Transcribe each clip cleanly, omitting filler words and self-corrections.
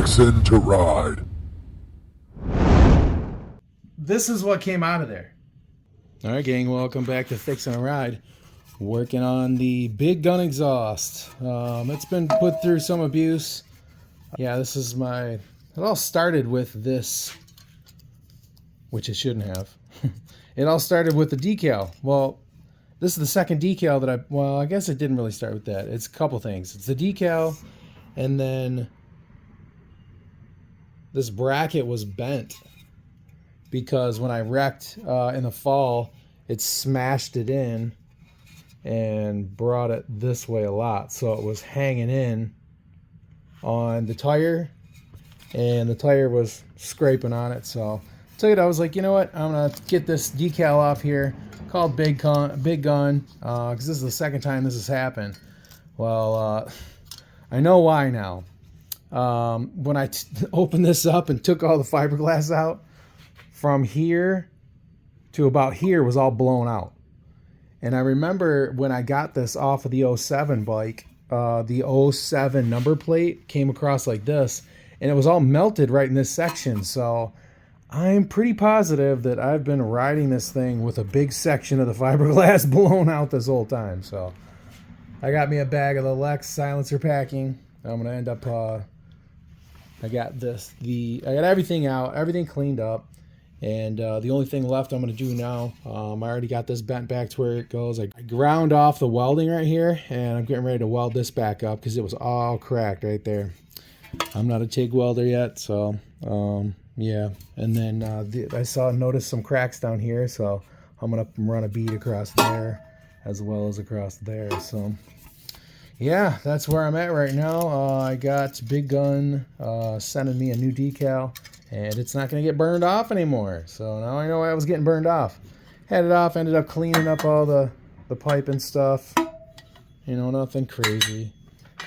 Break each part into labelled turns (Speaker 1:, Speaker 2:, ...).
Speaker 1: Fixin' to ride.
Speaker 2: This is what came out of there. All right, gang, welcome back to Fixin' a Ride. Working on the big gun exhaust. It's been put through some abuse. Yeah, this is it all started with this, which it shouldn't have. It all started with the decal. Well, this is the second decal that I guess it didn't really start with that. It's a couple things. It's the decal, and then this bracket was bent because when I wrecked in the fall, it smashed it in and brought it this way a lot. So it was hanging in on the tire, and the tire was scraping on it. So I was like, you know what? I'm going to get this decal off here, called Big Gun, because this is the second time this has happened. Well, I know why now. When I opened this up and took all the fiberglass out, from here to about here was all blown out. And I remember when I got this off of the 07 bike, the 07 number plate came across like this, and it was all melted right in this section. So I'm pretty positive that I've been riding this thing with a big section of the fiberglass blown out this whole time. So I got me a bag of the LEXX silencer packing. I'm going to end up, I got everything out, everything cleaned up. And the only thing left I'm going to do now, I already got this bent back to where it goes. I ground off the welding right here, and I'm getting ready to weld this back up because it was all cracked right there. I'm not a TIG welder yet, so yeah. And then noticed some cracks down here, so I'm going to run a bead across there as well as across there. So yeah, that's where I'm at right now. I got Big Gun sending me a new decal, and it's not going to get burned off anymore. So now I know why I was getting burned off. Had it off, ended up cleaning up all the pipe and stuff. You know, nothing crazy.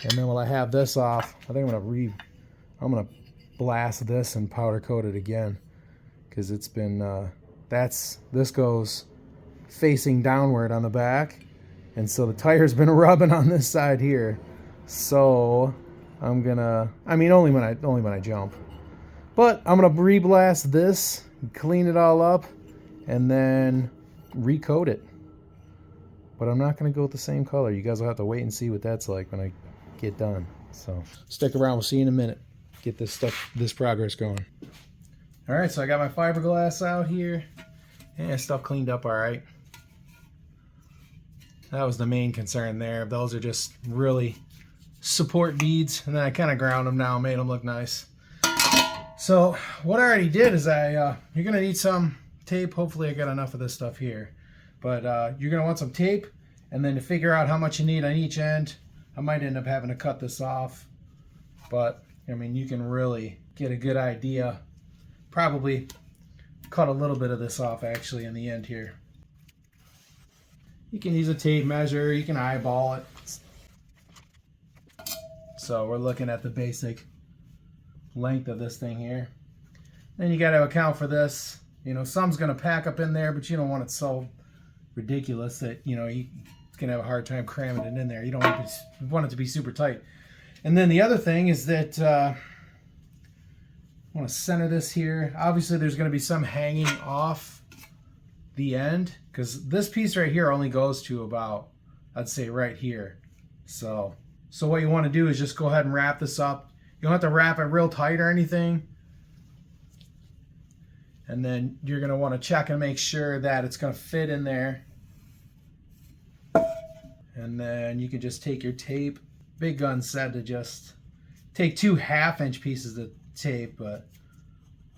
Speaker 2: And then when I have this off, I think I'm gonna blast this and powder coat it again, because it's been this goes facing downward on the back. And so the tire's been rubbing on this side here. So I'm gonna, only when I jump. But I'm gonna re-blast this, clean it all up, and then recoat it. But I'm not gonna go with the same color. You guys will have to wait and see what that's like when I get done. So stick around, we'll see you in a minute. Get this progress going. All right, so I got my fiberglass out here, and stuff cleaned up all right. That was the main concern there. Those are just really support beads, and then I kind of ground them now, made them look nice. So what I already did is you're gonna need some tape. Hopefully I got enough of this stuff here, but you're gonna want some tape, and then to figure out how much you need on each end, I might end up having to cut this off, but you can really get a good idea. Probably cut a little bit of this off actually in the end here. You can use a tape measure, you can eyeball it. So we're looking at the basic length of this thing here. Then you got to account for this. Some's going to pack up in there, but you don't want it so ridiculous that, you're going to have a hard time cramming it in there. You want it to be super tight. And then the other thing is that I want to center this here. Obviously, there's going to be some hanging off the end, because this piece right here only goes to about, I'd say, right here. So what you want to do is just go ahead and wrap this up. You don't have to wrap it real tight or anything. And then you're going to want to check and make sure that it's going to fit in there. And then you can just take your tape. Big Gun said to just take 2 1/2-inch pieces of tape, but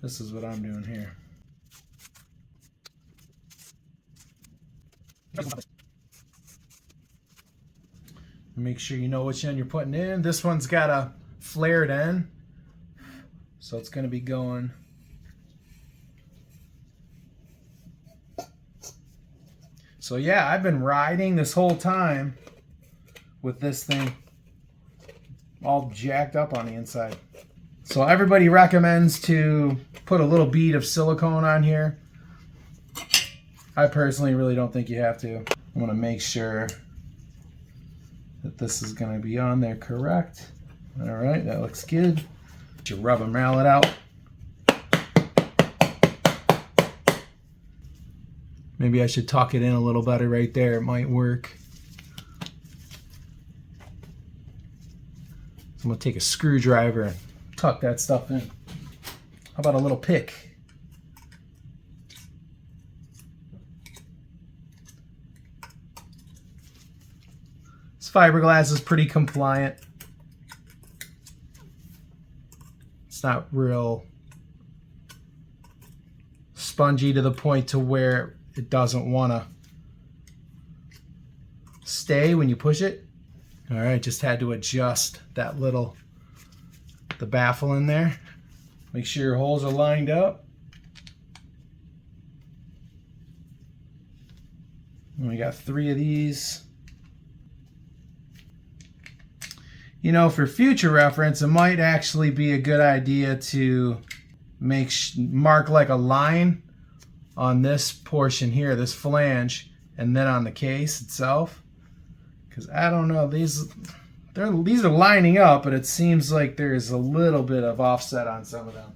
Speaker 2: this is what I'm doing here. Make sure you know which end you're putting in. This one's got a flared end, so it's going to be going so yeah, I've been riding this whole time with this thing all jacked up on the inside. So everybody recommends to put a little bead of silicone on here. I personally really don't think you have to. I'm going to make sure that this is going to be on there correct. All right, that looks good. You rub a mallet out. Maybe I should tuck it in a little better right there. It might work. So I'm going to take a screwdriver and tuck that stuff in. How about a little pick? This fiberglass is pretty compliant. It's not real spongy to the point to where it doesn't want to stay when you push it. All right, just had to adjust that the baffle in there. Make sure your holes are lined up. And we got 3 of these. You know, for future reference, it might actually be a good idea to mark like a line on this portion here, this flange, and then on the case itself. Because I don't know, these are lining up, but it seems like there's a little bit of offset on some of them.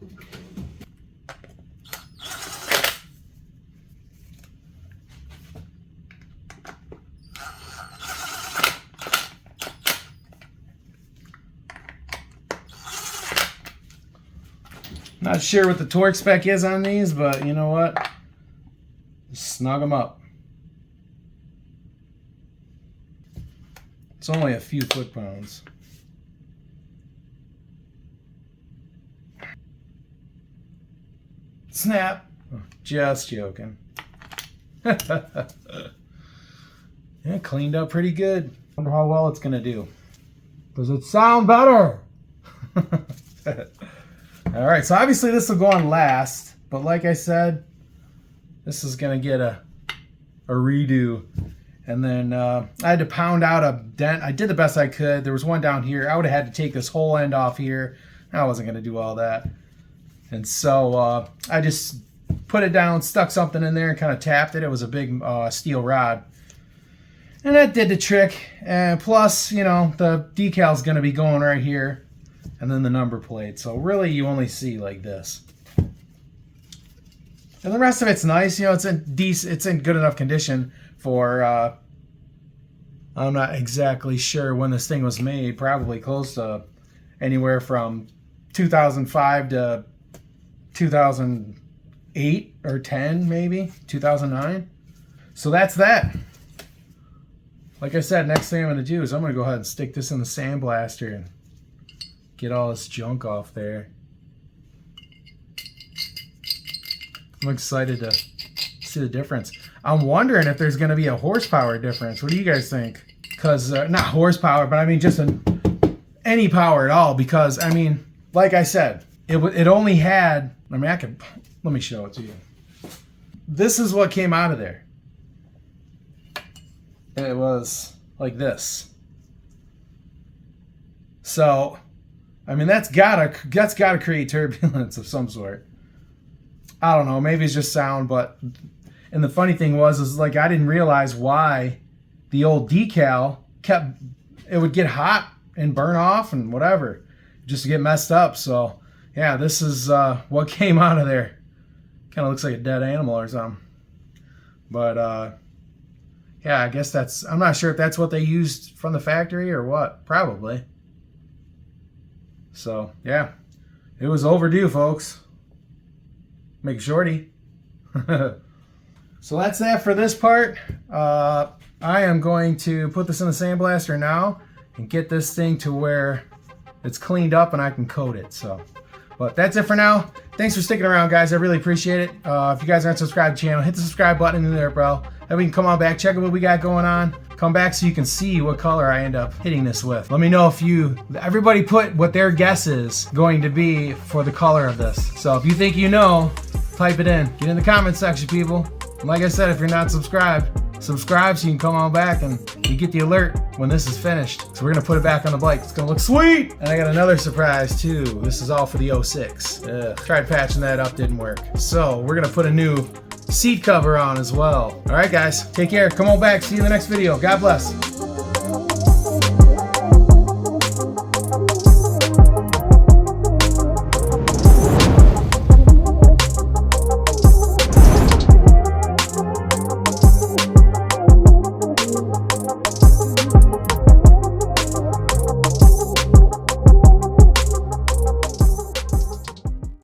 Speaker 2: Not sure what the torque spec is on these, but you know what? Just snug them up. It's only a few foot-pounds. Snap! Oh, just joking. Yeah, cleaned up pretty good. Wonder how well it's gonna do. Does it sound better? All right, so obviously this will go on last, but like I said, this is gonna get a redo. And then I had to pound out a dent. I did the best I could. There was one down here. I would have had to take this whole end off here. I wasn't gonna do all that. And so I just put it down, stuck something in there and kind of tapped it. It was a big steel rod. And that did the trick. And plus, you know, the decal's gonna be going right here. And then the number plate. So really you only see like this. And the rest of it's nice. You know, it's in good enough condition for, I'm not exactly sure when this thing was made. Probably close to anywhere from 2005 to 2008 or 10 maybe, 2009. So that's that. Like I said, next thing I'm going to do is I'm going to go ahead and stick this in the sandblaster and get all this junk off there. I'm excited to see the difference. I'm wondering if there's going to be a horsepower difference. What do you guys think? Because, not horsepower, but I mean just any power at all. Because, I mean, like I said, it only had, I mean, let me show it to you. This is what came out of there. It was like this. So, I mean, that's gotta create turbulence of some sort. I don't know, maybe it's just sound, but, and the funny thing is like I didn't realize why the old decal it would get hot and burn off and whatever, just to get messed up. So yeah, this is what came out of there. Kind of looks like a dead animal or something. But yeah, I guess I'm not sure if that's what they used from the factory or what. Probably. So yeah, it was overdue, folks. Make it shorty. So that's that for this part. I am going to put this in the sandblaster now and get this thing to where it's cleaned up and I can coat it. So, but that's it for now. Thanks for sticking around, guys. I really appreciate it. If you guys aren't subscribed to the channel, hit the subscribe button in there, bro. Then we can come on back, check out what we got going on. Come back so you can see what color I end up hitting this with. Let me know if everybody put what their guess is going to be for the color of this. So if you think you know, type it in. Get in the comment section, people. And like I said, if you're not subscribed, subscribe so you can come on back and you get the alert when this is finished. So we're gonna put it back on the bike. It's gonna look sweet. And I got another surprise too. This is all for the 06. Tried patching that up, didn't work. So we're gonna put a new seat cover on as well. All right, guys, take care. Come on back. See you in the next video. God bless.